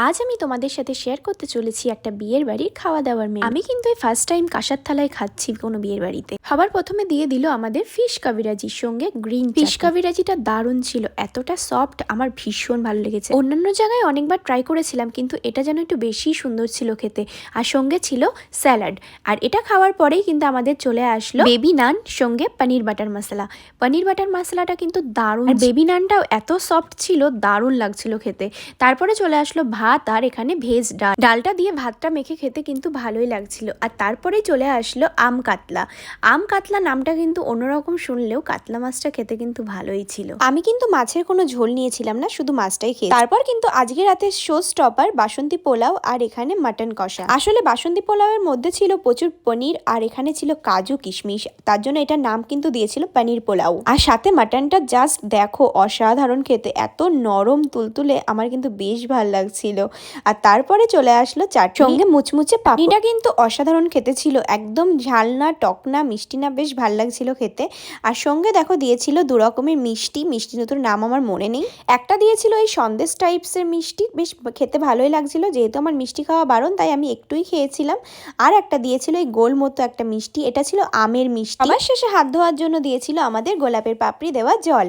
আজ আমি তোমাদের সাথে শেয়ার করতে চলেছি একটা বিয়ের বাড়ির খাওয়া দাওয়ার মেনু। আমি কিন্তু এই ফার্স্ট টাইম কাঁসার থালায় খাচ্ছি কোনো বিয়ের বাড়িতে। খাবার প্রথমে দিয়ে দিল আমাদের ফিশ কাবিরাজির সঙ্গে গ্রিন ফিশ কাবিরাজিটা দারুণ ছিল, এতটা সফট, আমার ভীষণ ভালো লেগেছে। অন্যান্য জায়গায় অনেকবার ট্রাই করেছিলাম কিন্তু এটা যেন একটু বেশি সুন্দর ছিল খেতে। আর সঙ্গে ছিল স্যালাড। আর এটা খাওয়ার পরেই কিন্তু আমাদের চলে আসলো বেবি নান সঙ্গে পনির বাটার মশলা। পনির বাটার মশলাটা কিন্তু দারুণ, আর বেবি নানটাও এত সফট ছিল, দারুণ লাগছিল খেতে। তারপরে চলে আসলো ভাত, আর এখানে ভেজ ডাল। ডালটা দিয়ে ভাতটা মেখে খেতে কিন্তু ভালোই লাগছিল। আর তারপরেই চলে আসলো আম কাতলা। আম কাতলা নামটা কিন্তু অন্যরকম শুনলেও কাতলা মাছটা খেতে কিন্তু ভালোই ছিল। আমি কিন্তু মাছের কোনো ঝোল নিয়েছিলাম না, শুধু মাছটাই খেয়ে। তারপর কিন্তু আজকে রাতের শো স্টপার বাসন্তী পোলাও, আর এখানে মাটন কষা। আসলে বাসন্তী পোলাওয়ের মধ্যে ছিল প্রচুর পনির, আর এখানে ছিল কাজু কিশমিশ, তার জন্য এটার নাম কিন্তু দিয়েছিল পনির পোলাও। আর সাথে মাটনটা জাস্ট দেখো অসাধারণ খেতে, এত নরম তুলতুলে, আমার কিন্তু বেশ ভালো লাগছিল। আর তারপরে চলে আসলো চাটনি সঙ্গে মুচমুচে পাপড়িটা কিন্তু অসাধারণ খেতে ছিল, একদম ঝাল না, টক না, মিষ্টি না, বেশ ভালো লাগছিল খেতে। আর সঙ্গে দেখো দিয়েছিল দু রকমের মিষ্টি, মিষ্টি দুটোর নাম আমার মনে নেই। একটা দিয়েছিল এই সন্দেশ টাইপসের মিষ্টি, বেশ খেতে ভালোই লাগছিল, যেহেতু আমার মিষ্টি খাওয়া বারণ তাই আমি একটুই খেয়েছিলাম। আর একটা দিয়েছিল এই গোল মতো একটা মিষ্টি, এটা ছিল আমের মিষ্টি। আবার শেষে হাত ধোয়ার জন্য দিয়েছিল আমাদের গোলাপের পাপড়ি দেওয়া জল।